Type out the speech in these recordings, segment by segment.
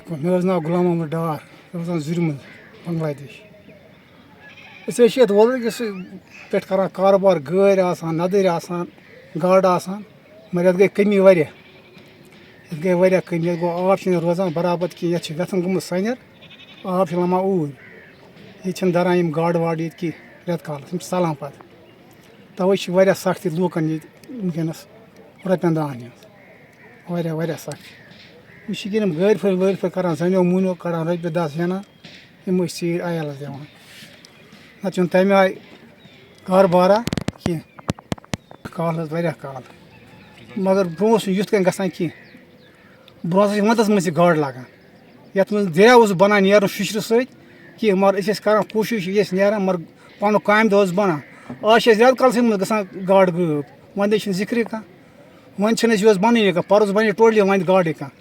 مےٚ حظ ناو غلام محمد ڈار روزان زُرِ منٛز بنٛگلادیش أسۍ حظ چھِ یَتھ وۄلرِکِس پٮ۪ٹھ کَران کاروبار گٲڑۍ آسان نَدٕرۍ آسان گاڈٕ آسان مگر یَتھ گٔے کٔمی واریاہ کٔمی یَتھ گوٚو آب چھِنہٕ روزان برابر کینٛہہ یَتھ چھِ وٮ۪تھن گوٚمُت سَنٮ۪ر آب چھِ لَمان اوٗرۍ ییٚتہِ چھِنہٕ دَران یِم گاڈٕ واڈٕ ییٚتہِ کینٛہہ رٮ۪تہٕ کالَس یِم چھِ ژَلان پَتہٕ تَوَے چھِ واریاہ سختی لوٗکَن ییٚتہِ وٕنکٮ۪نَس رۄپیَن دَہَن ہِنٛز واریاہ سختی یہِ چھِ یِم گٲڑۍ پھٲلۍ وٲڑۍ پھٲلۍ کَران زَنیو موٚہنیو کَڑان رۄپیہِ دَہ زینان یِمٕے ژیٖرۍ عیالَس دِوان نَتہٕ چھُنہٕ تَمہِ آیہِ کاربارا کینٛہہ کال حظ واریاہ کال مگر برونٛہہ اوس نہٕ یُتھ کٔنۍ گژھان کینٛہہ برونٛہہ ہسا چھِ وَندَس منٛز تہِ گاڈٕ لَگان یَتھ منٛز دٔریاو اوس بَنان نیرُن شُشرٕ سۭتۍ کینٛہہ مگر أسۍ ٲسۍ کَران کوٗشِش یہِ ٲسۍ نیران مگر پَنُن کامہِ دۄہ اوس بَنان آز چھِ اَسہِ رٮ۪تہٕ کالسٕے منٛز گژھان گاڈٕ غٲب وَندَے چھِنہٕ ذِکرٕے کانٛہہ وۄنۍ چھِنہٕ أسۍ یہِ اوس بَنٲنی کانٛہہ پَرُس بَنے ٹوٹلی وۄنۍ گاڈٕے کانٛہہ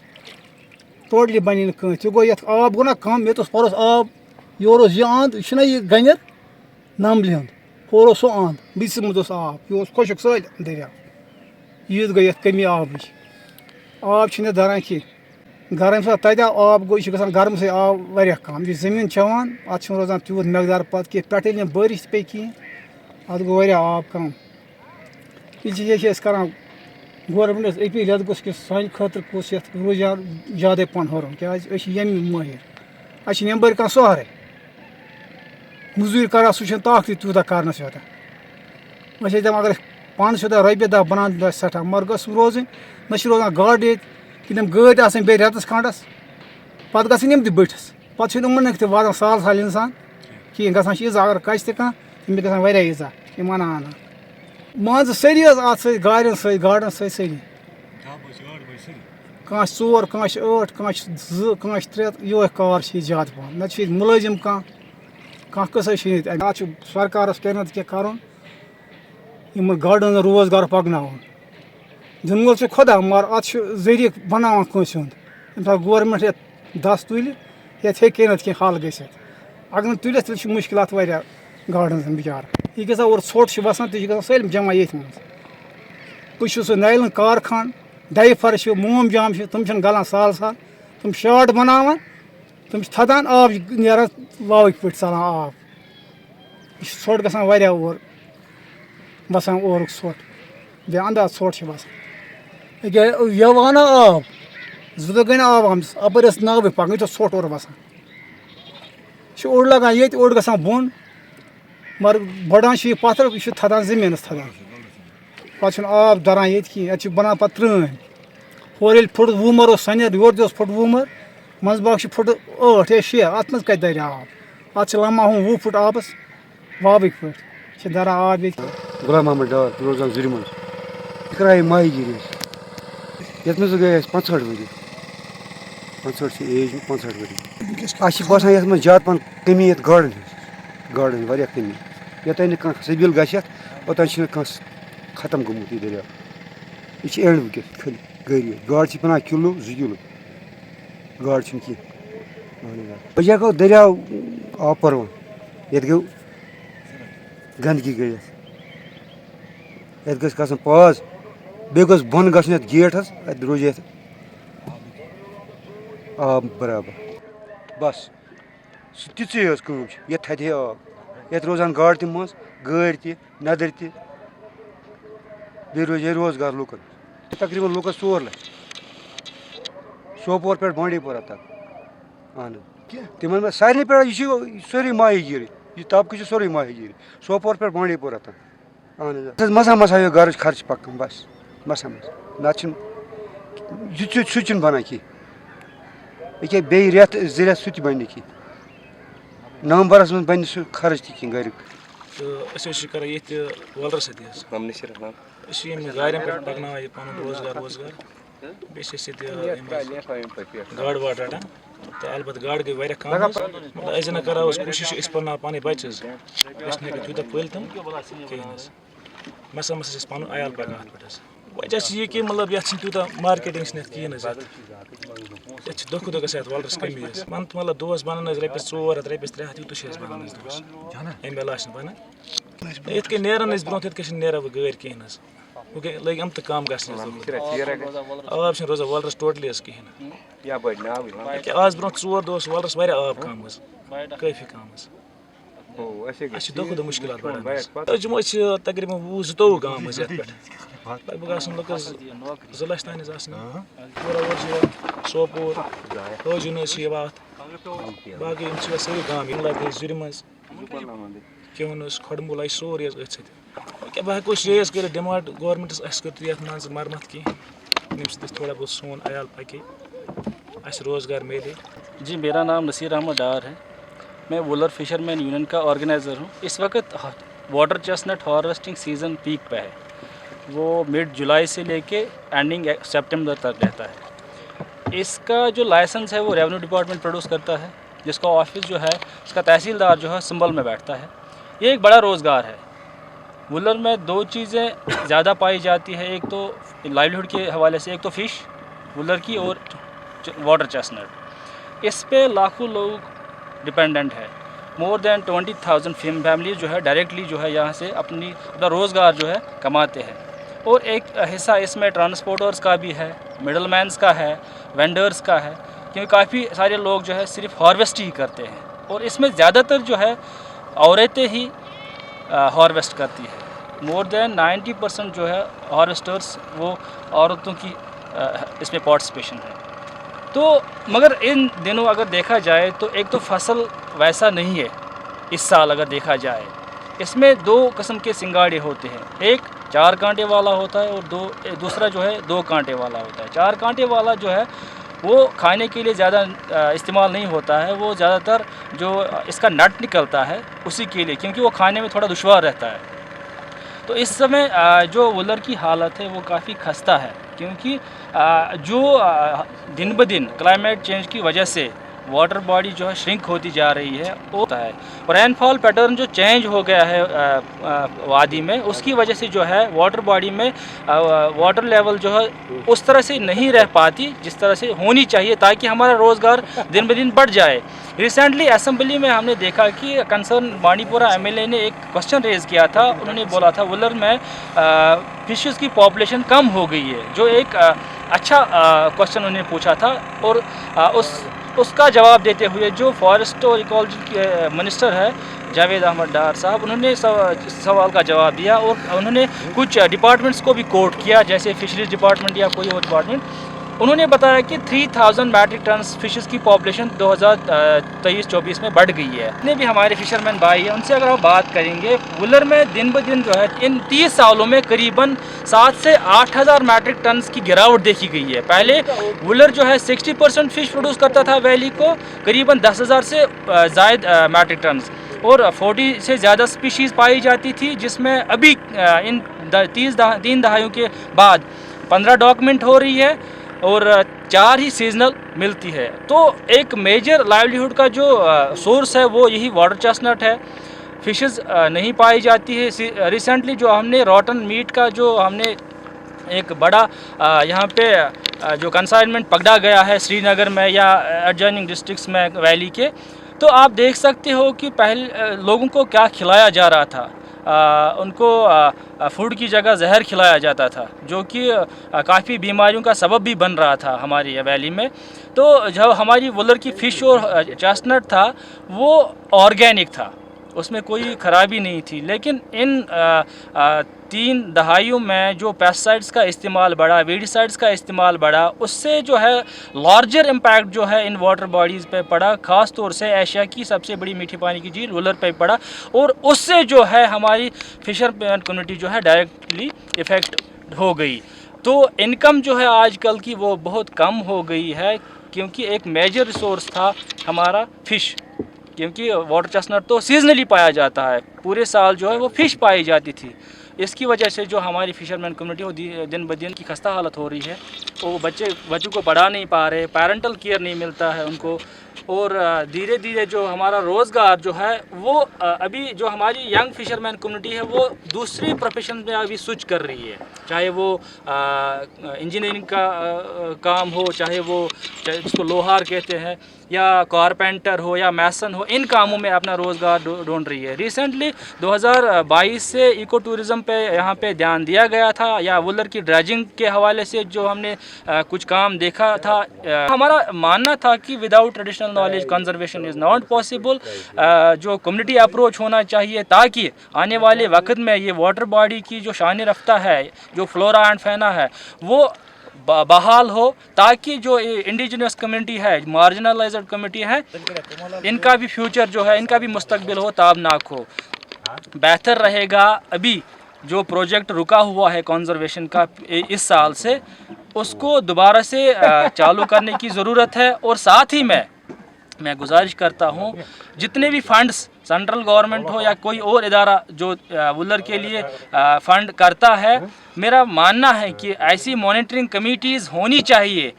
ٹوٹلی بَنے نہٕ کٕہٕنۍ تہِ گوٚو یَتھ آب گوٚو نہ کَم ییٚتہِ اوس پَرُس آب یورٕ اوس یہِ اَنٛد یہِ چھُنہ یہِ گَنٮ۪ر نَمبلہِ ہُنٛد ہورٕ اوس سُہ اَنٛد بیٚیِس منٛز اوس آب یہِ اوس خۄشک سٲلِم دٔریاو ییٖژ گٔے یَتھ کٔمی آبٕچ آب چھِنہٕ دَران کینٛہہ گرم ییٚمہِ ساتہٕ تَتہِ آو آب گوٚو یہِ چھِ گژھان گرمہٕ سۭتۍ آب واریاہ کَم یہِ زٔمیٖن چٮ۪وان اَتھ چھُنہٕ روزان تیوٗت مٮ۪قدار پَتہٕ کینٛہہ پٮ۪ٹھٕ ییٚلہِ نہٕ بٲرِش تہِ پیٚیہِ کِہیٖنۍ اَتھ گوٚو واریاہ آب کَم یہِ چھِ أسۍ کَران گورمٮ۪نٛٹَس أپیٖل یَتھ گوٚژھ کہِ سانہِ خٲطرٕ گوٚژھ یَتھ روزگار زیادَے پَہَن ہُرُن کیٛازِ أسۍ چھِ ییٚمہِ مٲہِر اَسہِ چھِنہٕ یَپٲرۍ کانٛہہ سہرٕے موٚزوٗرۍ کَران سُہ چھِنہٕ طاقتٕے تیوٗتاہ کَرنَس یوٗتاہ أسۍ ٲسۍ دَپان اگر أسۍ پانَس یوٗتاہ رۄپیہِ دَہ بَنان آسہِ سٮ۪ٹھاہ مگر گٔژھ روزٕنۍ نہ چھِ روزان گاڈٕ ییٚتہِ کہِ تِم گٲڑۍ آسٕنۍ بیٚیہِ رٮ۪تَس کھنٛڈَس پَتہٕ گژھٕنۍ یِم تہِ بٔٹھِس پَتہٕ چھِنہٕ یِمَن تہِ واتان سال اِنسان کِہیٖنۍ گژھان چھِ ایٖژاہ اگر کَچہِ تہِ کانٛہہ تٔمِس گژھان واریاہ ایٖژاہ یِم اَنان مان ژٕ سٲری حظ اَتھ سۭتۍ گاڑٮ۪ن سۭتۍ گاڈَن سۭتۍ سٲری کانٛہہ چھِ 4 کانٛہہ چھِ 8 کانٛہہ چھِ 2 کانٛہہ چھِ 3 یِہوٚے کار چھِ ییٚتہِ زیادٕ پَہَم نَتہٕ چھِ ییٚتہِ مُلٲزِم کانٛہہ قٕصَے چھِنہٕ ییٚتہِ اَتھ چھُ سرکارَس کَرِ نَتہٕ کینٛہہ کَرُن یِمَن گاڈَن ہُنٛد روزگار پَکناوُن دِنہٕ وول چھُ خۄدا مگر اَتھ چھُ ذٔریعہٕ بَناوان کٲنٛسہِ ہُنٛد ییٚمہِ ساتہٕ گورمٮ۪نٛٹ یَتھ دَس تُلہِ یَتھ ہیٚکہِ نَتہٕ کینٛہہ حل گٔژھِتھ اگر نہٕ تُلِتھ تیٚلہِ چھِ مُشکلات واریاہ گاڈَن ہٕنٛز بِچارٕ یہِ گژھان اورٕ ژھۄٹھ چھِ وَسان تہِ چھِ گژھان سٲلِم جمع ییٚتھۍ منٛز بہٕ چھُس سُہ نایلَن کارخان ڈایفَر چھِ موم جام چھِ تِم چھِنہٕ گَلان سہل تِم شاٹ بَناوان تِم چھِ تھَدان آب چھِ نیران واوٕکۍ پٲٹھۍ ژَلان آب یہِ چھِ ژھۄٹھ گژھان واریاہ اور وَسان اورُک ژھۄٹھ بیٚیہِ اَنداز ژھۄٹھ چھِ وَسان ییٚکیٛاہ یَوٕ آو نا آب 2 دۄہ گٔے نہ آب آمٕژ اَپٲرۍ ٲس ناوٕے پَکان ییٚتہِ اوس ژھۄٹھ اورٕ وَسان یہِ چھُ اوٚڑ لَگان ییٚتہِ اوٚڑ گژھان بۄن مگر بَڑان چھِ یہِ پَتھر یہِ چھُ تھَدان زٔمیٖنَس تھَدان پَتہٕ چھُنہٕ آب دَران ییٚتہِ کِہیٖنۍ اَتہِ چھِ بَنان پَتہٕ ترٛٲنۍ ہورٕ ییٚلہِ فُٹ 20 مَر اوس سَنٮ۪ر یورٕ تہِ اوس فُٹ 20 مَر منٛزٕ باغ چھِ فُٹ 8 یا 6 اَتھ منٛز کَتہِ دَرِ آب اَتھ چھِ لَمان ہُم 20 فُٹ آبَس وابٕکۍ پٲٹھۍ چھِ دَران آب ییٚتہِ غلام محمد ڈار روزان زُرِ منٛز یہِ کَرایے ماہی گیری أسۍ یَتھ منٛز گٔے اَسہِ 65 ؤری 65 چھِ ایج 65 ؤری اَسہِ چھِ باسان یَتھ منٛز زیادٕ پَہَن کٔمی یَتھ گاڈَن ہٕنٛز واریاہ کٔمی یوٚتانۍ نہٕ کانٛہہ سٔبیٖل گژھِ یَتھ اوٚتانۍ چھِنہٕ کانٛہہ ختم گوٚمُت یہِ دٔریاو یہِ چھِ اینٛڈ وٕنۍکٮ۪س خٲلی گٲڑۍ گاڈٕ چھِ بَنان کِلوٗ 2 کِلوٗ گاڈٕ چھِنہٕ کینٛہہ وجہ گوٚو دٔریاو آو پَرُن ییٚتہِ گوٚو گنٛدگی گٔے یَتھ گژھِ گژھُن پاز بیٚیہِ گوٚژھ بۄن گژھُن یَتھ گیٹ حظ اَتہِ روزِ یَتھ آب برابر بَس سُہ تِژٕے یٲژ کٲم چھِ یَتھ تھَدِ ہے آب یَتھ روزان گاڈٕ تہِ منٛز گٲڑۍ تہِ نَدٕرۍ تہِ بیٚیہِ روزِ ہے روزگار لُکَن تقریٖباً لُکَس 4 لَچھ سوپور پٮ۪ٹھ بانڈی پورہ تام اہن حظ تِمَن منٛز سارنٕے پٮ۪ٹھ یہِ چھِ سورُے ماہی گیری یہِ طبقہٕ چھِ سورُے ماہی گیری سوپور پٮ۪ٹھ بانڈی پورہ تام اہن حظ مسا یہِ گَرٕچ خرچہٕ پَکان بَس مسا نَتہٕ چھِنہٕ یہِ سُہ چھُنہٕ بَنان کینٛہہ ییٚکیٛاہ بیٚیہِ رٮ۪تھ 2 رٮ۪تھ سُہ تہِ بَنہِ نہٕ کینٛہہ نومبرَس منٛز بَنہِ سُہ خرٕچ تہِ کینٛہہ گَریُک تہٕ أسۍ حظ چھِ کَران ییٚتہِ وۄلرٕ سۭتی حظ أسۍ چھِ ییٚمہِ گاڑٮ۪ن پٮ۪ٹھ پَکناوان یہِ پَنُن روزگار بیٚیہِ چھِ أسۍ ییٚتہِ گاڈٕ واڈٕ رَٹان تہٕ البتہٕ گاڈٕ گٔے واریاہ کَم حظ مطلب أسۍ زَن کَرو أسۍ کوٗشِش أسۍ پَرناوو پَنٕنۍ بَچہِ حظ أسۍ نہٕ ہیٚکو تیوٗتاہ پٔلۍ تِم کِہیٖنۍ حظ مسا چھِ أسۍ پَنُن عیال پَکان اَتھ پٮ۪ٹھ حظ وجہ چھِ یہِ کہِ مطلب یَتھ چھِنہٕ تیوٗتاہ مارکیٹِنٛگ چھِنہٕ یَتھ کِہیٖنۍ حظ یَتھ چھِ دۄہ کھۄتہٕ دۄہ گژھان یَتھ وۄلرَس کٔمی حظ مَنتہٕ مطلب دۄہَس بَنان حظ رۄپیَس 400 رۄپیَس 300 یوٗتاہ چھِ أسۍ بَنان حظ دۄہَس اَمہِ علاوٕ چھِنہٕ بَنان یِتھ کٔنۍ نیران أسۍ برونٛہہ تِتھ کٔنۍ چھِنہٕ نیران وۄنۍ گٲڑۍ کِہیٖنۍ حظ وۄنۍ لٔگۍ یِم تہِ کَم گژھنَس آب چھِنہٕ روزان وۄلرَس ٹوٹلی حظ کِہیٖنۍ نہٕ کہِ آز برونٛہہ 4 دۄہ اوس وۄلرَس واریاہ آب کَم حظ کٲفی کَم حظ اَسہِ چھِ دۄہ کھۄتہٕ دۄہ مُشکلات بَڑان أسۍ جموں أسۍ چھِ تقریٖباً 20-22 گام حظ یَتھ پٮ۪ٹھ لگ بگ آسَن لٔکٕر 2 لَچھ تانۍ حظ آسان پوٗرٕ اورٕ چھِ یِوان سوپور حٲجُن حظ چھِ یِوان اَتھ باقٕے یِم چھِ یِوان سٲری گام یِم لَگہِ زُرِ منٛز کیوٚن حظ کھۄڈمُل آسہِ سورُے حظ أتھۍ سۭتۍ کیٛاہ بہٕ ہٮ۪کو أسۍ ریز کٔرِتھ ڈِمانٛڈ گورمٮ۪نٛٹَس اَسہِ کٔرِو یَتھ منٛز مرمت کینٛہہ ییٚمہِ سۭتۍ أسۍ تھوڑا بہت سون عیال پَکہِ اَسہِ روزگار میلے. جی میرا نام نصیر احمد ڈار ہے. میں وولر فشرمین یونین کا آرگنائزر ہوں. اس وقت water chestnut harvesting season peak پہ ہے. وہ مڈ جولائی سے لے کے اینڈنگ سپٹمبر تک رہتا ہے. اس کا جو لائسنس ہے وہ ریونیو ڈپارٹمنٹ پروڈیوس کرتا ہے, جس کا آفس جو ہے اس کا تحصیلدار جو ہے سنبل میں بیٹھتا ہے. یہ ایک بڑا روزگار ہے. وولر میں 2 چیزیں زیادہ پائی جاتی ہے, ایک تو لائیولیہڈ کے حوالے سے, ایک تو فش وولر کی اور واٹر چیسنٹ. اس پہ لاکھوں لوگ ڈپینڈنٹ ہے. مور دین 20,000 فیملیز جو ہے ڈائریکٹلی جو ہے یہاں سے اپنا روزگار جو ہے کماتے ہیں. اور ایک حصہ اس میں ٹرانسپورٹرز کا بھی ہے, مڈل مینس کا ہے, وینڈرز کا ہے, کیونکہ کافی سارے لوگ جو ہے صرف ہارویسٹ ہی کرتے ہیں. اور اس میں زیادہ تر جو ہے عورتیں ہی ہارویسٹ کرتی ہے. مور دین 90% جو ہے ہارویسٹرز وہ عورتوں کی اس میں پارٹیسپیشن ہے. تو مگر ان دنوں اگر دیکھا جائے تو ایک تو فصل ویسا نہیں ہے اس سال. اگر دیکھا جائے اس میں 2 قسم کے سنگاڑے ہوتے ہیں. ایک 4 کانٹے والا ہوتا ہے اور دوسرا جو ہے 2 کانٹے والا ہوتا ہے. 4 کانٹے والا جو ہے وہ کھانے کے لیے زیادہ استعمال نہیں ہوتا ہے. وہ زیادہ تر جو اس کا نٹ نکلتا ہے اسی کے لیے, کیونکہ وہ کھانے میں تھوڑا دشوار رہتا ہے. تو اس سمے جو وولر کی حالت ہے وہ کافی خستہ ہے, کیونکہ جو دن بدن کلائمیٹ چینج کی وجہ سے واٹر باڈی جو ہے شرنک ہوتی جا رہی ہے ہوتا ہے. اور رین فال پیٹرن جو چینج ہو گیا ہے وادی میں, اس کی وجہ سے جو ہے واٹر باڈی میں واٹر لیول جو ہے اس طرح سے نہیں رہ پاتی جس طرح سے ہونی چاہیے, تاکہ ہمارا روزگار دن بدن بڑھ جائے. ریسنٹلی اسمبلی میں ہم نے دیکھا کہ کنسرن بانڈی پورہ ایم ایل اے نے ایک کوشچن ریز کیا تھا. انہوں نے بولا تھا وولر میں فشز کی پاپولیشن کم ہو گئی ہے, جو ایک اچھا کوشچن انہوں نے پوچھا تھا. اور اس کا جواب دیتے ہوئے جو فارسٹ اور ایکالوجی کے منسٹر ہے جاوید احمد ڈار صاحب, انہوں نے سوال کا جواب دیا. اور انہوں نے کچھ ڈپارٹمنٹس کو بھی کوٹ کیا, جیسے فشریز ڈپارٹمنٹ یا کوئی اور ڈپارٹمنٹ. انہوں نے بتایا کہ 3,000 میٹرک ٹنس فشز کی پاپولیشن 2023-24 میں بڑھ گئی ہے. جتنے بھی ہمارے فشرمین بھائی ہیں ان سے اگر ہم بات کریں گے, وولر میں دن بدن جو ہے ان 30 سالوں میں قریباً 7 سے 8,000 میٹرک ٹنس کی گراوٹ دیکھی گئی ہے. پہلے وولر جو ہے 60% فش پروڈیوس کرتا تھا ویلی کو, قریباً 10,000 سے زائد میٹرک ٹنس, اور 40 سے زیادہ سپیشیز پائی جاتی تھی, جس میں ابھی ان 3 دہائیوں کے بعد 15 ڈاکومنٹ ہو رہی ہے اور 4 ہی سیزنل ملتی ہے. تو ایک میجر لائیولیہڈ کا جو سورس ہے وہ یہی واٹر چیسنٹ ہے. فشز نہیں پائی جاتی ہے. ریسنٹلی جو ہم نے روٹن میٹ کا جو ہم نے ایک بڑا یہاں پہ جو کنسائنمنٹ پکڑا گیا ہے سری نگر میں یا ایڈجائننگ ڈسٹرکٹس میں ویلی کے, تو آپ دیکھ سکتے ہو کہ پہلے لوگوں کو کیا کھلایا جا رہا تھا. ان کو فوڈ کی جگہ زہر کھلایا جاتا تھا, جو کہ کافی بیماریوں کا سبب بھی بن رہا تھا ہماری ویلی میں. تو جو ہماری وولر کی فش اور چیسنٹ تھا وہ آرگینک تھا, اس میں کوئی خرابی نہیں تھی. لیکن ان 3 دہائیوں میں جو پیسٹسائڈس کا استعمال بڑھا, ویڈیسائڈس کا استعمال بڑھا, اس سے جو ہے لارجر امپیکٹ جو ہے ان واٹر باڈیز پہ پڑا. خاص طور سے ایشیا کی سب سے بڑی میٹھی پانی کی جھیل وولر پہ پڑا, اور اس سے جو ہے ہماری فشر مین کمیونٹی جو ہے ڈائریکٹلی افیکٹ ہو گئی. تو انکم جو ہے آج کل کی وہ بہت کم ہو گئی ہے, کیونکہ ایک میجر ریسورس تھا ہمارا فش, کیونکہ واٹر چیسنٹ تو سیزنلی پایا جاتا ہے, پورے سال جو ہے وہ فش پائی جاتی تھی. اس کی وجہ سے جو ہماری فشرمین کمیونٹی وہ دن بدن کی خستہ حالت ہو رہی ہے. وہ بچوں کو پڑھا نہیں پا رہے, پیرنٹل کیئر نہیں ملتا ہے ان کو. اور دھیرے دھیرے جو ہمارا روزگار جو ہے وہ ابھی جو ہماری ینگ فشرمین کمیونٹی ہے وہ دوسری پروفیشن میں ابھی سوئچ کر رہی ہے، چاہے وہ انجینئرنگ کا کام ہو، چاہے جس کو لوہار کہتے ہیں، یا کارپینٹر ہو یا میسن ہو، ان کاموں میں اپنا روزگار ڈھونڈ رہی ہے۔ ریسنٹلی 2022 سے ایکو ٹورزم پہ یہاں پہ دھیان دیا گیا تھا، یا وولر کی ڈریجنگ کے حوالے سے جو ہم نے کچھ کام دیکھا تھا۔ ہمارا ماننا تھا کہ without traditional knowledge conservation is not possible, جو کمیونٹی اپروچ ہونا چاہیے تاکہ آنے والے وقت میں یہ واٹر باڈی کی جو شان رفتہ ہے، جو فلورا اینڈ فینا ہے، وہ بحال ہو، تاکہ جو انڈیجنس کمیونٹی ہے، مارجنلائزڈ کمیونٹی ہے، ان کا بھی فیوچر جو ہے، ان کا بھی مستقبل ہو تابناک ہو۔ بہتر رہے گا ابھی جو پروجیکٹ رکا ہوا ہے کنزرویشن کا اس سال سے، اس کو دوبارہ سے چالو کرنے کی ضرورت ہے۔ اور ساتھ ہی میں گزارش کرتا ہوں جتنے بھی فنڈز سینٹرل گورنمنٹ ہو یا کوئی اور ادارہ جو وولر کے لیے فنڈ کرتا ہے، میرا ماننا ہے کہ ایسی مانیٹرنگ کمیٹیز ہونی چاہیے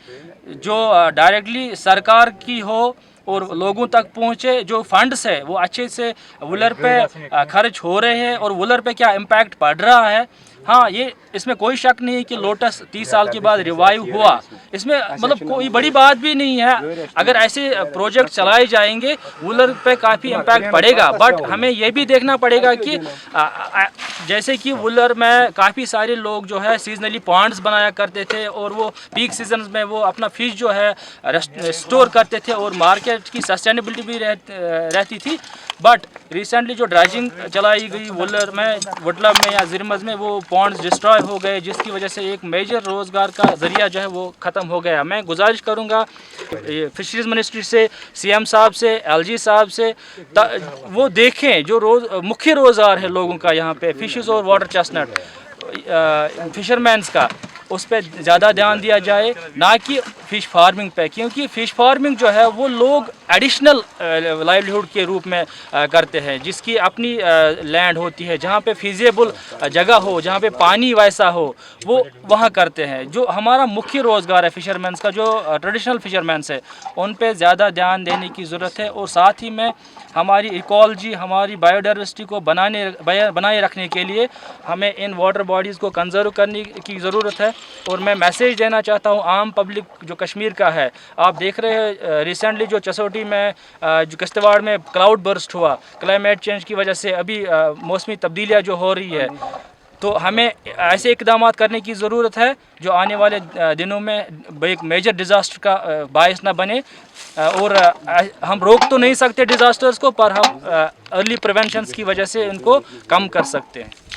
جو ڈائریکٹلی سرکار کی ہو اور لوگوں تک پہنچے، جو فنڈز ہے وہ اچھے سے وولر پہ خرچ ہو رہے ہیں اور وولر پہ کیا امپیکٹ پڑ رہا ہے۔ ہاں، اس میں کوئی شک نہیں کہ لوٹس 30 سال کے بعد ریوائیو ہوا، اس میں مطلب کوئی بڑی بات بھی نہیں ہے۔ اگر ایسے پروجیکٹ چلائے جائیں گے وولر پہ کافی امپیکٹ پڑے گا، بٹ ہمیں یہ بھی دیکھنا پڑے گا کہ جیسے کہ وولر میں کافی سارے لوگ جو ہے سیزنلی پانڈز بنایا کرتے تھے، اور وہ پیک سیزنز میں وہ اپنا فش جو ہے اسٹور کرتے تھے، اور مارکیٹ کی سسٹینیبلٹی بھی رہتی تھی۔ بٹ ریسنٹلی جو ڈریجنگ چلائی گئی وولر میں، وڈلب میں یا زرمز میں، وہ پونڈز ڈسٹرائے ہو گئے، جس کی وجہ سے ایک میجر روزگار کا ذریعہ جو ہے وہ ختم ہو گیا۔ میں گزارش کروں گا فشریز منسٹری سے، سی ایم صاحب سے، ایل جی صاحب سے، وہ دیکھیں جو مکھی روزگار ہے لوگوں کا یہاں پہ، فشز اور واٹر چیسنٹ فشرمینس کا، اس پہ زیادہ دھیان دیا جائے، نہ کہ فش فارمنگ پہ، کیونکہ فش فارمنگ جو ہے وہ لوگ ایڈیشنل لائیولیہوڈ کے روپ میں کرتے ہیں، جس کی اپنی لینڈ ہوتی ہے، جہاں پہ فیزیبل جگہ ہو، جہاں پہ پانی ویسا ہو، وہ وہاں کرتے ہیں۔ جو ہمارا مکھی روزگار ہے فشرمینس کا، جو ٹریڈیشنل فشرمینس ہے، ان پہ زیادہ دھیان دینے کی ضرورت ہے۔ اور ساتھ ہی میں ہماری ایکالوجی، ہماری بایو ڈائیورسٹی کو بنائے رکھنے کے لیے ہمیں ان واٹر باڈیز کو کنزرو کرنے کی ضرورت ہے۔ اور میں میسیج دینا چاہتا ہوں عام پبلک جو کشمیر کا ہے، آپ دیکھ رہے ہیں ریسنٹلی جو چسوٹی میں جو کشتواڑ میں کلاؤڈ برسٹ ہوا کلائمیٹ چینج کی وجہ سے، ابھی موسمی تبدیلیاں جو ہو رہی ہے، تو ہمیں ایسے اقدامات کرنے کی ضرورت ہے جو آنے والے دنوں میں ایک میجر ڈیزاسٹر کا باعث نہ بنے۔ اور ہم روک تو نہیں سکتے ڈیزاسٹرز کو، پر ہم ارلی پریونشنز کی وجہ سے ان کو کم کر سکتے ہیں۔